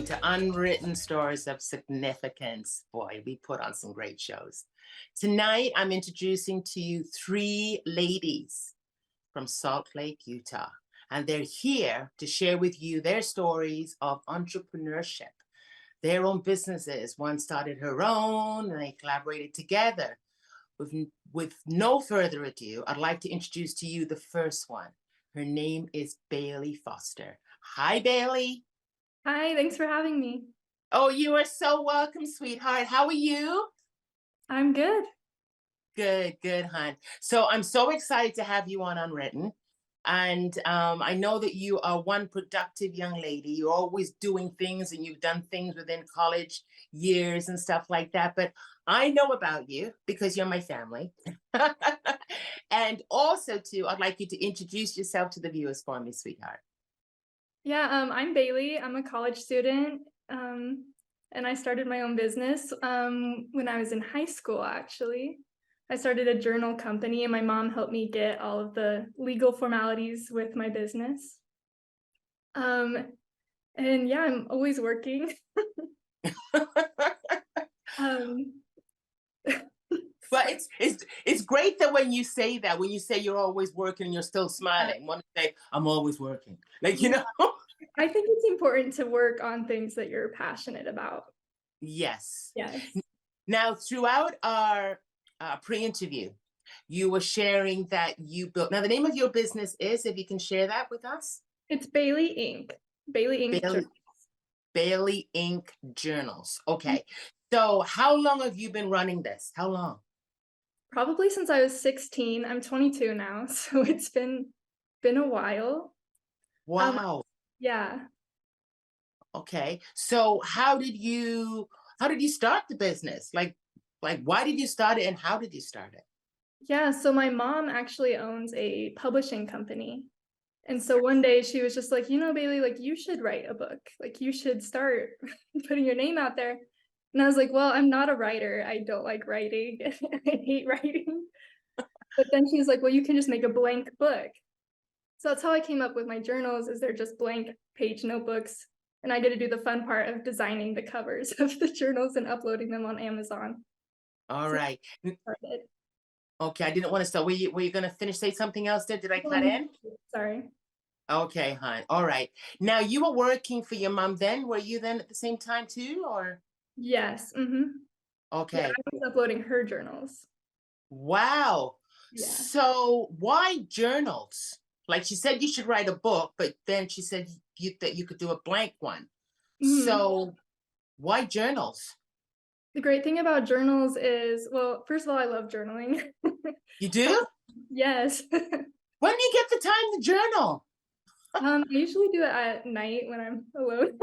welcome to Unwritten Stories of Significance. Boy, we put on some great shows. Tonight, I'm introducing to you three ladies from Salt Lake, Utah, and they're here to share with you their stories of entrepreneurship, their own businesses. One started her own, and they collaborated together. With no further ado, I'd like to introduce to you the first one. Her name is Bailey Foster. Hi, Bailey. Hi, thanks for having me. Oh, you are so welcome, sweetheart. How are you? I'm good. Good, hon. So I'm so excited to have you on Unwritten. And I know that you are one productive young lady. You're always doing things and you've done things within college years and stuff like that. But I know about you because you're my family. And also, too, I'd like you to introduce yourself to the viewers for me, sweetheart. Yeah, I'm Bailey. I'm a college student, and I started my own business when I was in high school, actually. I started a journal company, and my mom helped me get all of the legal formalities with my business. And yeah, I'm always working. Um, But it's great that when you say that, when you say you're always working, you're still smiling. Want to say, I'm always working. Like, you yeah, know? I think it's important to work on things that you're passionate about. Yes. Yes. Now, throughout our pre-interview, you were sharing that you built. Now, the name of your business is, if you can share that with us, It's Bailey Inc. Bailey Inc. Bailey, Bailey Inc. Journals. Okay. So, how long have you been running this? How long? Probably since I was 16. I'm 22 now, so it's been a while. Um, Wow. yeah. Okay. So, how did you start the business? Like why did you start it and how did you start it? Yeah, so my mom actually owns a publishing company. And so one day she was just like, Bailey, like you should write a book. Like you should start putting your name out there. And I was like, well, I'm not a writer. I don't like writing. I hate writing. But then she's like, well, you can just make a blank book. So that's how I came up with my journals, is they're just blank page notebooks. And I get to do the fun part of designing the covers of the journals and uploading them on Amazon. All So right. that's it. Okay, I didn't want to start. Were you gonna finish say something else there? Did I cut in? Sorry. Okay, hon. All right. Now you were working for your mom then. Were you then at the same time too, or Yes. Yeah, okay? I was uploading her journals. Wow. Yeah. So why journals? Like she said, you should write a book, but then she said that you could do a blank one. hmm So why journals? The great thing about journals is, well, first of all, I love journaling. You do? Yes. When do you get the time to journal? I usually do it at night when I'm alone.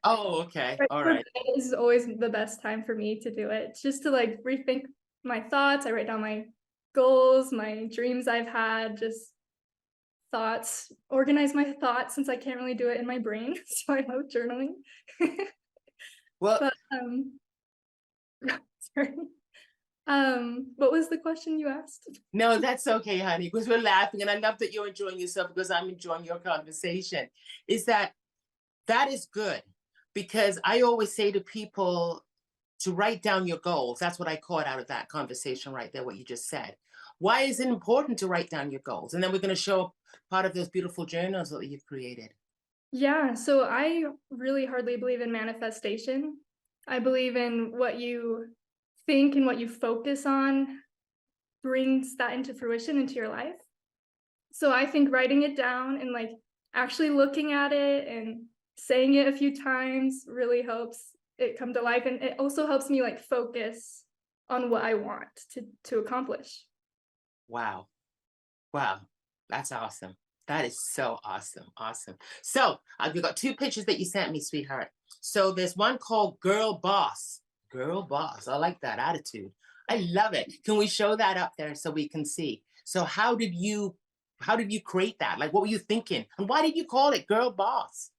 Oh, okay. Right All before right. bed is always the best time for me to do it. It's just to like rethink my thoughts. I write down my goals, my dreams I've had, just thoughts, organize my thoughts since I can't really do it in my brain. So I love journaling. Well, But sorry. What was the question you asked? no, that's okay, honey, because we're laughing, and I love that you're enjoying yourself because I'm enjoying your conversation. Is that is good because I always say to people to write down your goals. That's what I caught out of that conversation right there, what you just said. Why is it important to write down your goals? And then we're going to show part of those beautiful journals that you've created. Yeah, so I really hardly believe in manifestation. I believe in what you think and what you focus on brings that into fruition into your life. So I think writing it down and like actually looking at it and saying it a few times really helps it come to life. And it also helps me like focus on what I want to accomplish. Wow. Wow. That's awesome. That is so awesome. Awesome. So we got two pictures that you sent me, sweetheart. So there's one called Girl Boss. Girl Boss. I like that attitude. I love it. Can we show that up there so we can see? So how did you create that? Like what were you thinking? And why did you call it Girl Boss?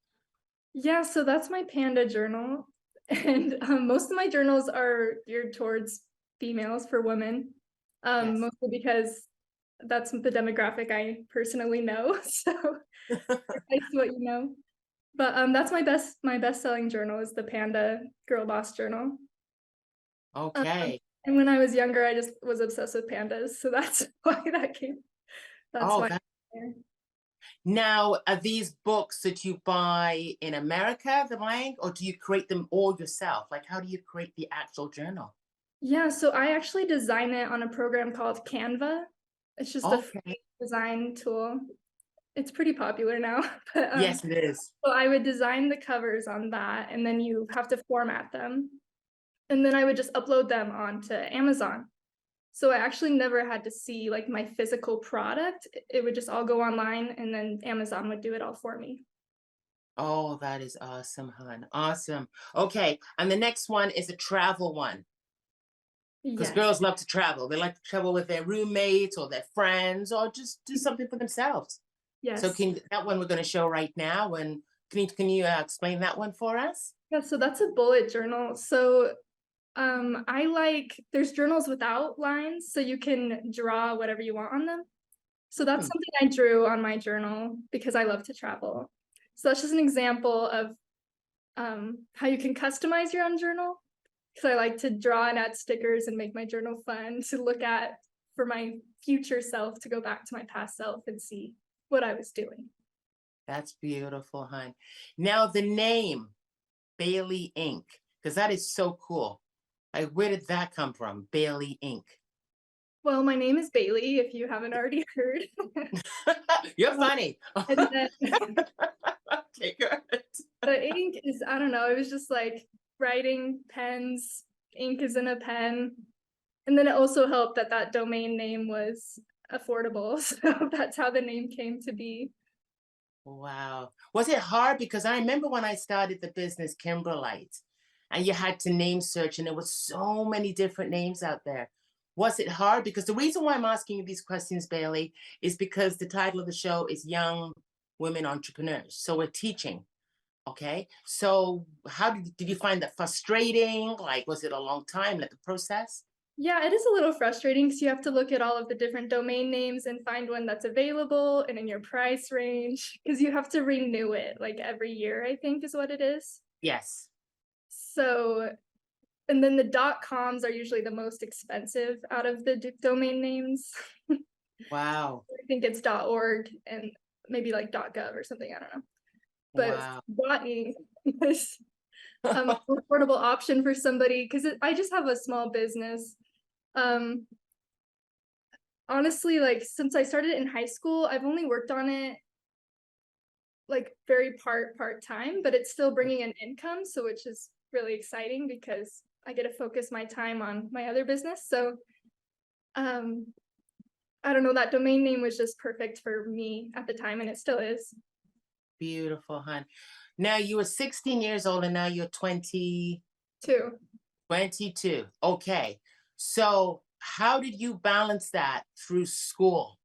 Yeah, so that's my panda journal. And most of my journals are geared towards females for women, Yes. mostly because that's the demographic I personally know. So replace what you know. But that's my best-selling journal is the Panda Girl Boss journal. Um, Okay. and when I was younger, I just was obsessed with pandas, so that's why that came. That's Oh, why. that now are these books that you buy in America, the blank, or do you create them all yourself? Like, how do you create the actual journal? Yeah, so I actually design it on a program called Canva. It's just a Okay. free design tool. It's pretty popular now, but Yes, it is. so I would design the covers on that, and then you have to format them, and then I would just upload them onto Amazon. So I actually never had to see like my physical product. It would just all go online, and then Amazon would do it all for me. Oh, that is awesome, hon. Awesome. Okay. And the next one is a travel one because Yes, girls love to travel. They like to travel with their roommates or their friends or just do something for themselves. So yes. can that one we're going to show right now? And can you explain that one for us? Yeah, so that's a bullet journal. So I like there's journals without lines, so you can draw whatever you want on them. So that's Hmm. something I drew on my journal because I love to travel. So that's just an example of how you can customize your own journal. Because I like to draw and add stickers and make my journal fun to look at for my future self to go back to my past self and see what I was doing. That's beautiful, hon. Now the name Bailey Inc. Because that is so cool. Like, where did that come from? Bailey Inc. Well, my name is Bailey, if you haven't already heard. You're Um, funny. and then Okay, good. the ink is, I don't know, it was just like writing pens, ink is in a pen. And then it also helped that that domain name was affordable. So that's how the name came to be. Wow. Was it hard? Because I remember when I started the business Kimberlite and you had to name search and there was so many different names out there. Was it hard? Because the reason why I'm asking you these questions, Bailey, is because the title of the show is Young Women Entrepreneurs. So we're teaching. Okay. So how did you find that frustrating? Like, was it a long time, like the process? Yeah, it is a little frustrating because you have to look at all of the different domain names and find one that's available and in your price range because you have to renew it like every year, I think is what it is. Yes. So, and then the .coms are usually the most expensive out of the domain names. Wow. I think it's .org and maybe like .gov or something, I don't know. But Wow. .e is a more affordable option for somebody because I just have a small business. Um, honestly, like since I started in high school, I've only worked on it like very part-time, but it's still bringing an income, so which is really exciting because I get to focus my time on my other business. So um I don't know, that domain name was just perfect for me at the time and it still is. Beautiful, hon. Now you were 16 years old and now you're 20, Too. 22. Okay. So how did you balance that through school?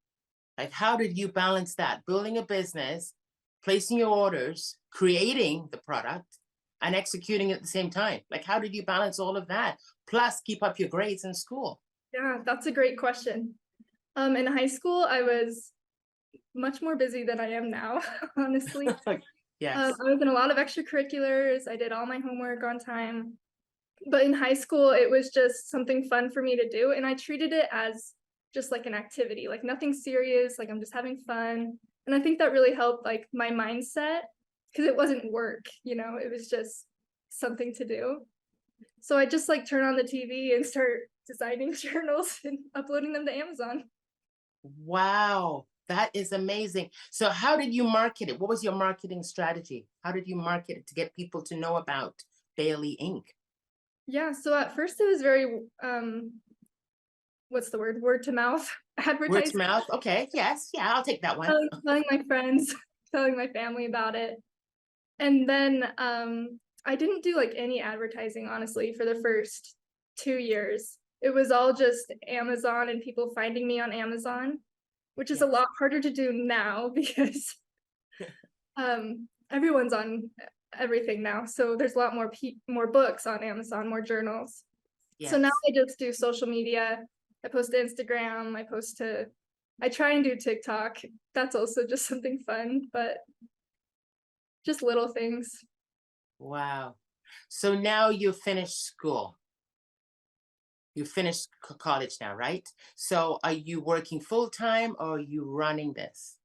Like, how did you balance that? Building a business, placing your orders, creating the product, and executing at the same time? Like, how did you balance all of that? Plus, keep up your grades in school. Yeah, that's a great question. In high school, I was much more busy than I am now, honestly. Yes. I was in a lot of extracurriculars. I did all my homework on time. But in high school, it was just something fun for me to do. And I treated it as just like an activity, like nothing serious, like I'm just having fun. And I think that really helped like my mindset because it wasn't work, it was just something to do. So I just like turn on the TV and start designing journals and uploading them to Amazon. Wow. That is amazing. So, how did you market it? What was your marketing strategy? How did you market it to get people to know about Bailey Inc.? Yeah, so at first it was very what's the word? Word to mouth Word to advertising, mouth. Okay. Yes. Yeah, I'll take that one. telling my friends, telling my family about it. And then I didn't do like any advertising, honestly, for the first 2 years. It was all just Amazon and people finding me on Amazon, which is a Yes. lot harder to do now because everyone's on everything now. So there's a lot more books on Amazon, more journals. So now Yes. I just do social media. I post to Instagram. I try and do TikTok. That's also just something fun, but just little things. Wow. So now you finished school. You finished college now, right? So are you working full time or are you running this?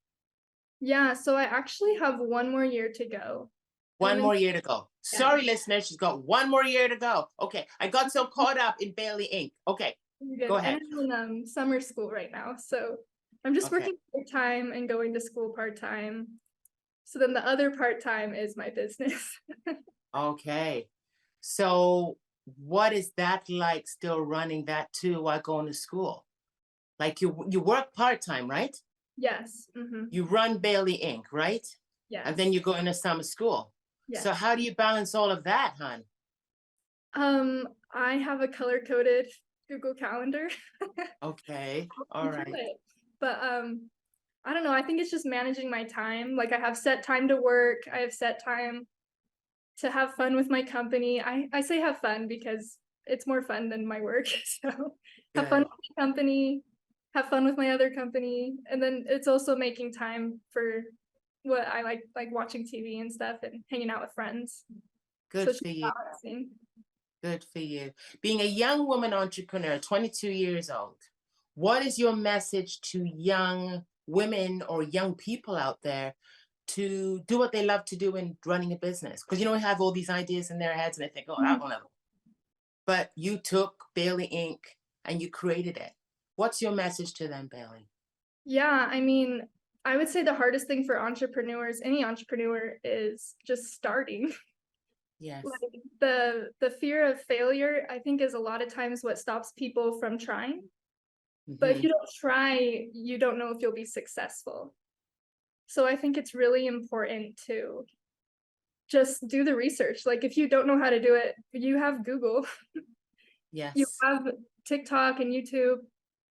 Yeah, so I actually have 1 more year to go. And One I'm in more year to go. yeah. Sorry, listeners, she's got 1 more year to go. Okay, I got so caught up in Bailey Inc. Okay, I'm good. go And ahead. I'm in summer school right now. So I'm just Okay, working part-time and going to school part-time. So then the other part-time is my business. okay. So what is that like still running that too while going to school? Like you work part-time, right? Yes. You run Bailey Inc., right? And then Yes. you go into summer school. So Yes. how do you balance all of that, hon? I have a color-coded Google Calendar. Okay, I all do right. it. But I don't know. I think it's just managing my time. Like I have set time to work. I have set time to have fun with my company. I say have fun because it's more fun than my work. So have fun Good, with my company, have fun with my other company, and then it's also making time for what I like watching TV and stuff and hanging out with friends. So good it's for just you. balancing. Good for you. Being a young woman entrepreneur, 22 years old, what is your message to young women or young people out there to do what they love to do in running a business? Because we have all these ideas in their heads and they think, oh, I Mhm. will never. But you took Bailey Inc. and you created it. What's your message to them, Bailey? Yeah, I mean, I would say the hardest thing for entrepreneurs, any entrepreneur, is just starting. Yes. Like the fear of failure, I think, is a lot of times what stops people from trying. But if Hmm. you don't try, you don't know if you'll be successful. So I think it's really important to just do the research. Like if you don't know how to do it, you have Google, you Yes. have TikTok and YouTube.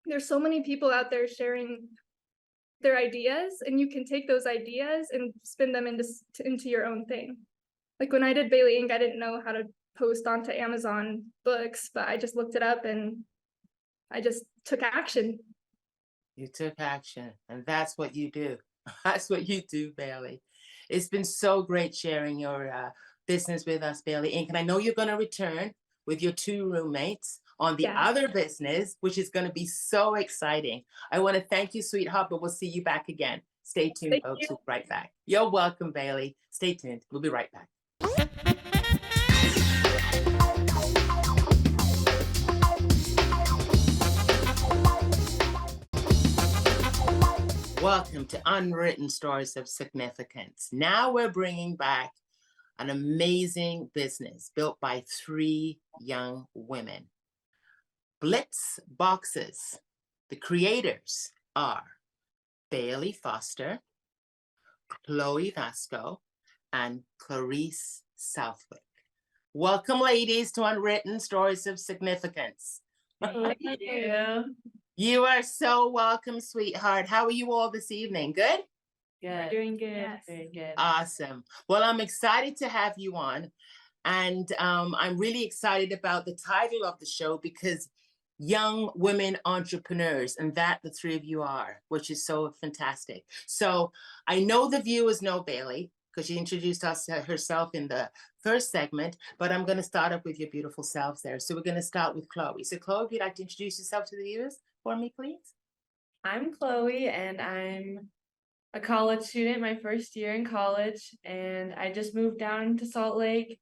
There's so many people out there sharing their ideas, and you can take those ideas and spin them into your own thing. Like when I did Bailey Inc., I didn't know how to post onto Amazon books, but I just looked it up and I just took action. You took action, and that's what you do. That's what you do, Bailey. It's been so great sharing your business with us, Bailey Inc. And I know you're going to return with your 2 roommates on the Yeah. other business, which is going to be so exciting. I want to thank you, sweetheart, but we'll see you back again. Stay tuned, Thank folks. you. We'll be right back. You're welcome, Bailey. Stay tuned. We'll be right back. Welcome to Unwritten Stories of Significance. Now we're bringing back an amazing business built by 3 young women. Blitz Boxes. The creators are Bailey Foster, Chole Vasko, and Klarice Southwick. Welcome, ladies, to Unwritten Stories of Significance. Thank you. You are so welcome, sweetheart. How are you all this evening? Good? Good. Doing good. Yes. Very good. Awesome. Well, I'm excited to have you on. And I'm really excited about the title of the show because young women entrepreneurs, and that the 3 of you are, which is so fantastic. So I know the viewers know Bailey because she introduced us to herself in the first segment, but I'm going to start up with your beautiful selves there. So we're going to start with Chloe. So Chloe, if you'd like to introduce yourself to the viewers for me, please. I'm Chloe, and I'm a college student, my first year in college, and I just moved down to Salt Lake,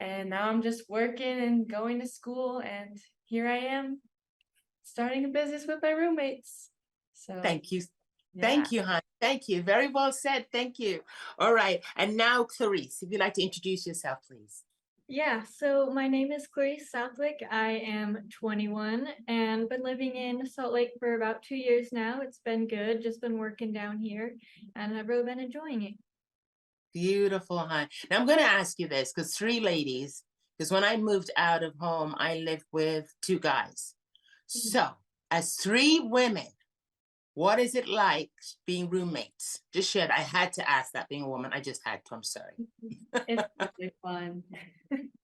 and now I'm just working and going to school, and here I am starting a business with my roommates. So Thank you. yeah. Thank you, hon. Thank you. Very well said. Thank you. All right. And now, Clarice, if you'd like to introduce yourself, please. Yeah, so my name is Klarice Southwick. I am 21 and been living in Salt Lake for about 2 years now. It's been good, just been working down here, and I've really been enjoying it. Beautiful, hon. Now, I'm going to ask you this because 3 ladies, because when I moved out of home, I lived with 2 guys. So, as 3 women, what is it like being roommates? Just share. I had to ask that being a woman. I just had to. I'm sorry. It's really fun.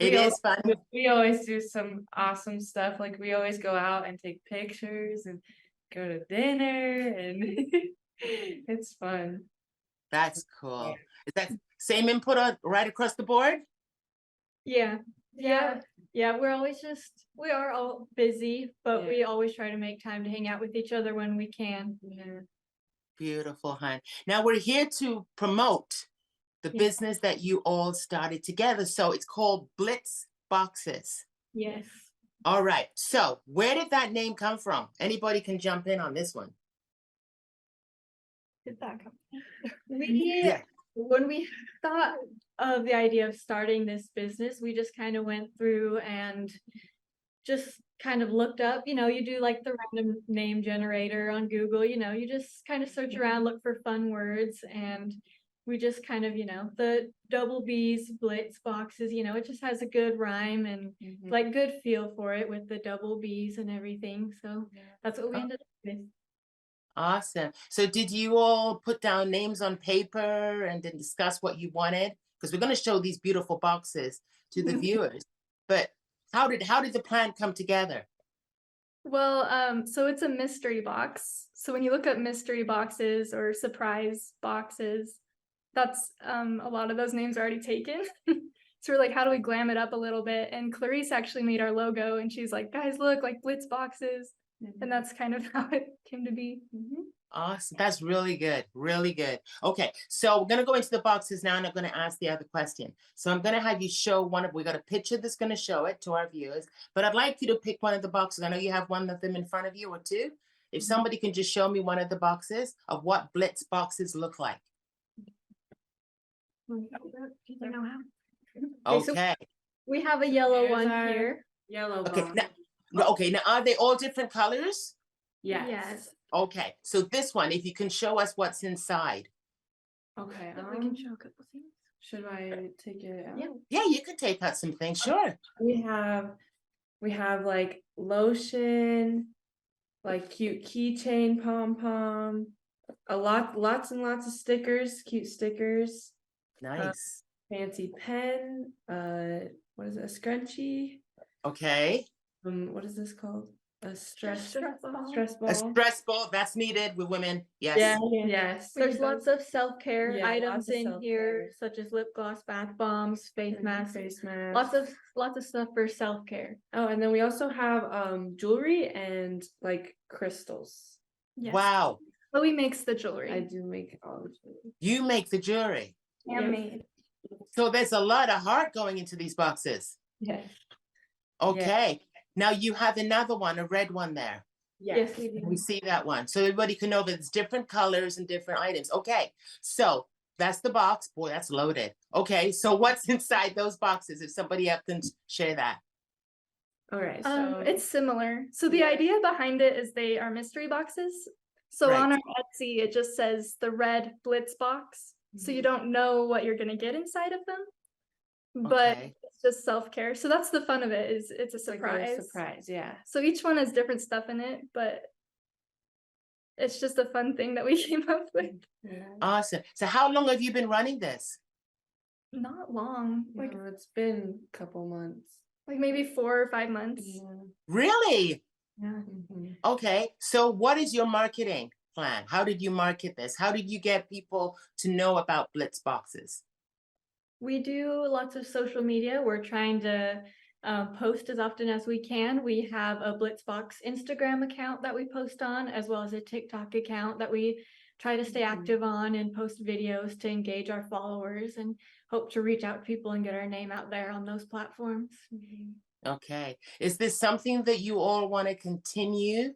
It is fun. We always do some awesome stuff. Like we always go out and take pictures and go to dinner, and it's fun. That's cool. Is that same input on right across the board? Yeah. Yeah. Yeah, we are all busy, but Yeah. we always try to make time to hang out with each other when we can. Yeah. Beautiful, hon. Now we're here to promote the Yeah. business that you all started together. So it's called Blitz Boxes. Yes. All right. So where did that name come from? Anybody can jump in on this one. Did that come? We Yeah. when we thought of the idea of starting this business, we just kind of went through and just kind of looked up, you do like the random name generator on Google, you just kind of search around, look for fun words, and we just kind of, the double B's, Blitz Boxes, it just has a good rhyme and like good feel for it with the double B's and everything. So that's what we ended up with. Awesome. So did you all put down names on paper and then discuss what you wanted? Because we're going to show these beautiful boxes to the viewers. But how did the plan come together? Well, so it's a mystery box. So when you look up mystery boxes or surprise boxes, that's a lot of those names are already taken. So we're like, how do we glam it up a little bit? And Klarice actually made our logo, and she's like, guys, look, like Blitz Boxes. And that's kind of how it came to be. Awesome. That's really good. Really good. Okay. So we're going to go into the boxes now, and I'm going to ask the other question. So I'm going to have you show we got a picture that's going to show it to our viewers, but I'd like you to pick one of the boxes. I know you have one of them in front of you or two. If somebody can just show me one of the boxes of what Blitz boxes look like. Okay. We have a yellow Here's one our here. Yellow Okay. box. Now are they all different colors? Yes. Okay. So this one, if you can show us what's inside. Okay. We can show a couple things. Should I take it out? Yeah. Yeah, you can take out some things. Sure. We have like lotion, like cute keychain pom-pom, lots and lots of stickers, cute stickers, Nice. fancy pen, what is it, a scrunchie? Okay. What is this called? A stress ball. stress ball. A stress ball, that's needed with women. Yes. Yeah, yes. There's lots of self-care Yeah, items lots of in here, self-care. such as lip gloss, bath bombs, face masks, Face mask. lots of stuff for self-care. Oh, and then we also have jewelry and like crystals. Yes. Wow. Chloe makes the jewelry. I do make all the jewelry. You make the jewelry. Handmade. So there's a lot of heart going into these boxes. Yes. Okay. Now you have another one, a red one there. Yes, we We see that one. So everybody can know that it's different colors and different items. Okay. So that's the box. Boy, that's loaded. Okay. So what's inside those boxes? If somebody else can share that. All right. So It's similar. So the idea behind it is they are mystery boxes. So Right. on our Etsy, it just says the red Blitz box. So you don't know what you're gonna get inside of them. But Okay. it's just self-care. So that's the fun of it, is it's a it's like a little surprise. surprise, yeah. So each one has different stuff in it, but it's just a fun thing that we came up with. Awesome. So how long have you been running this? Not long, like It's been a couple months. maybe 4 or 5 months. Really? Yeah. Okay. So what is your marketing plan? How did you market this? How did you get people to know about Blitz boxes? We do lots of social media. We're trying to post as often as we can. We have a Blitzbox Instagram account that we post on, as well as a TikTok account that we try to stay active on and post videos to engage our followers and hope to reach out to people and get our name out there on those platforms. Okay. Is this something that you all want to continue?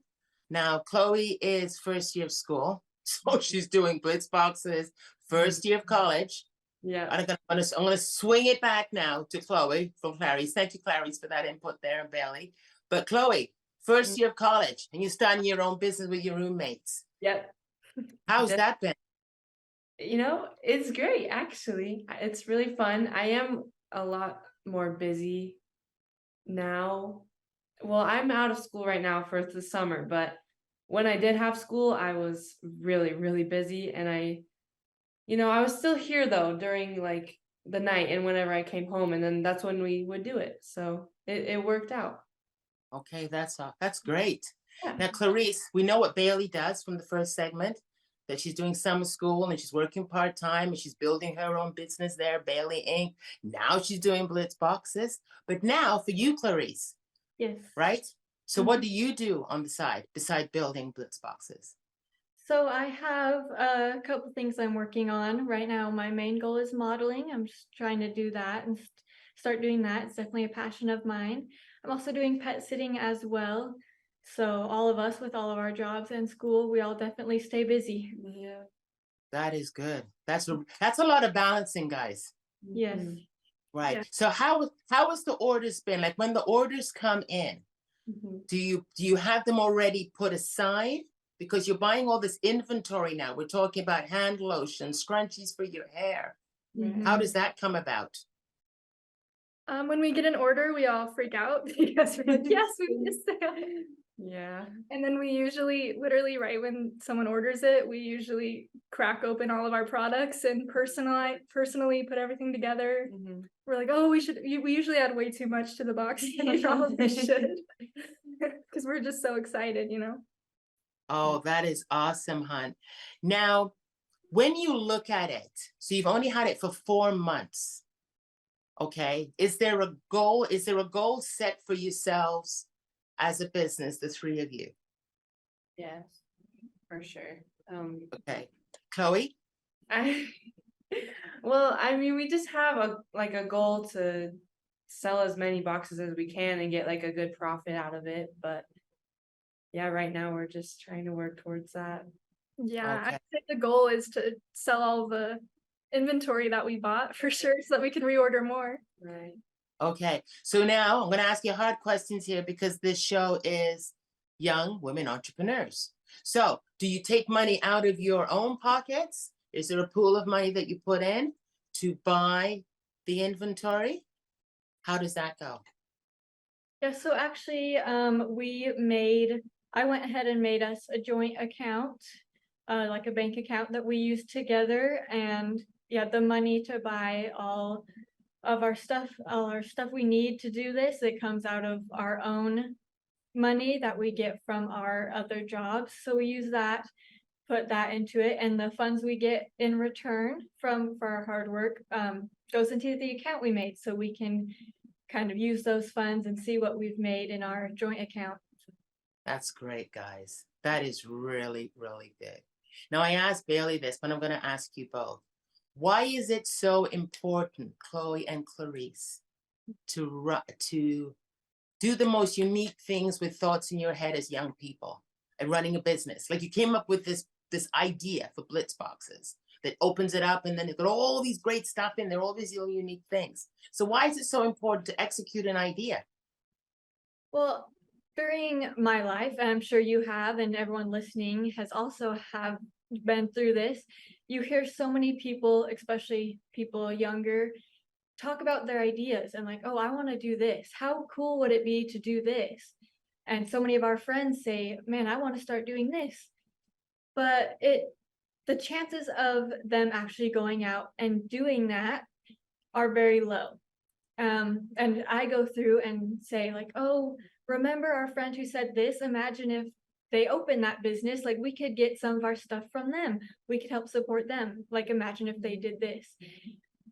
Now, Chloe is first year of school, so she's doing Blitz boxes, first year of college. Yeah. I'm gonna swing it back now to Chloe from Klarice. Thank you, Klarice, for that input there, and Bailey. But Chloe, first year of college, and you're starting your own business with your roommates. Yep. How's Yeah. that been? It's great, actually. It's really fun. I am a lot more busy now. Well, I'm out of school right now for the summer, but when I did have school, I was really, really busy, and I was still here though during like the night and whenever I came home, and then that's when we would do it. So it worked out. Okay, that's great. Yeah. Now, Klarice, we know what Bailey does from the first segment. that she's doing summer school and she's working part-time and she's building her own business there, Bailey Inc. Now she's doing Blitz Boxes. But now for you, Klarice, Yes. right? So what do you do on the side beside building Blitz Boxes? So I have a couple things I'm working on right now. My main goal is modeling. I'm just trying to do that and start doing that. It's definitely a passion of mine. I'm also doing pet sitting as well. So all of us with all of our jobs and school, we all definitely stay busy. Yeah. That is good. That's a lot of balancing, guys. Yes. Mhm. Right. Yeah. So how has the orders been? Like when the orders come in, Mhm. do you have them already put aside? Because you're buying all this inventory now. We're talking about hand lotion, scrunchies for your hair. Right. How does that come about? When we get an order, we all freak out because we're like, yes, we missed it. Yeah. And then we usually, literally, right when someone orders it, we usually crack open all of our products and personally put everything together. Mhm. We're like, oh, we usually add way too much to the box than we probably should. Because we're just so excited, you know? Oh, that is awesome, hon. Now, when you look at it, so you've only had it for 4 months. Okay. Is there a goal? Is there a goal set for yourselves as a business, the three of you? Yes, for sure. Okay. Chloe? I well, I mean, we just have a goal to sell as many boxes as we can and get like a good profit out of it. But yeah, right now we're just trying to work towards that. Yeah, Okay. I think the goal is to sell all the inventory that we bought for sure so that we can reorder more. Right. Okay. So now I'm going to ask you hard questions here because this show is young women entrepreneurs. So do you take money out of your own pockets? Is there a pool of money that you put in to buy the inventory? How does that go? Yeah, so actually, I went ahead and made us a joint account, like a bank account that we use together. And yeah, the money to buy all our stuff we need to do this, it comes out of our own money that we get from our other jobs. So we use that, put that into it, and the funds we get in return for our hard work goes into the account we made, so we can kind of use those funds and see what we've made in our joint account. That's great, guys. That is really, really good. Now, I asked Bailey this, but I'm going to ask you both. Why is it so important, Chole and Klarice, to do the most unique things with thoughts in your head as young people and running a business? Like you came up with this idea for Blitz Boxes that opens it up and then it's got all these great stuff in there, all these little unique things. So why is it so important to execute an idea? Well, during my life, and I'm sure you have, and everyone listening has also have been through this, you hear so many people, especially people younger, talk about their ideas and like, oh, I want to do this. How cool would it be to do this? And so many of our friends say, man, I want to start doing this. But the chances of them actually going out and doing that are very low. And I go through and say like, oh, remember our friend who said this? Imagine if they open that business, like we could get some of our stuff from them. We could help support them. Like imagine if they did this.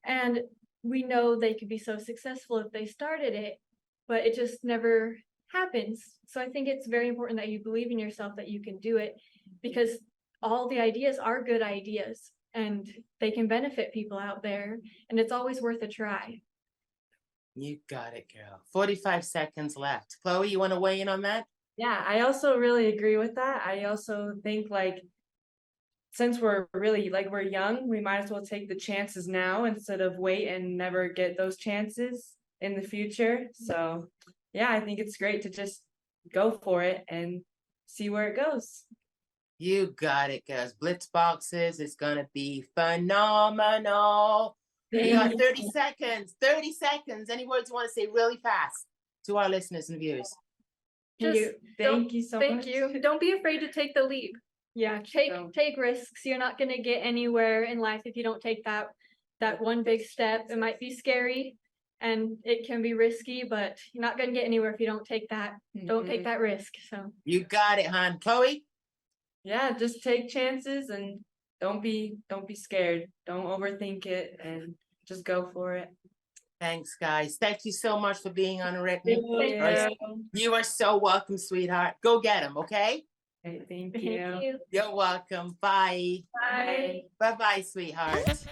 And we know they could be so successful if they started it, but it just never happens. So I think it's very important that you believe in yourself, that you can do it, because all the ideas are good ideas and they can benefit people out there, and it's always worth a try. You got it, girl. 45 seconds left. Chloe, you want to weigh in on that? Yeah, I also really agree with that. I also think like since we're really like we're young, we might as well take the chances now instead of wait and never get those chances in the future. So yeah, I think it's great to just go for it and see where it goes. You got it, girls. Blitz Boxes is going to be phenomenal. We got 30 seconds. 30 seconds. Any words you want to say really fast to our listeners and viewers? Thank you so much. Thank you. Don't be afraid to take the leap. Yeah, take risks. You're not going to get anywhere in life if you don't take that one big step. It might be scary and it can be risky, but you're not going to get anywhere if you don't take that. Don't take that risk. So You got it, hon. Chloe? yeah, just take chances and don't be scared. Don't overthink it and just go for it. Thanks, guys. Thank you so much for being Unwritten. Thank You are so welcome, sweetheart. Go get them, okay? Thank Thank you. you. You're welcome. Bye. Bye. Bye-bye, sweetheart.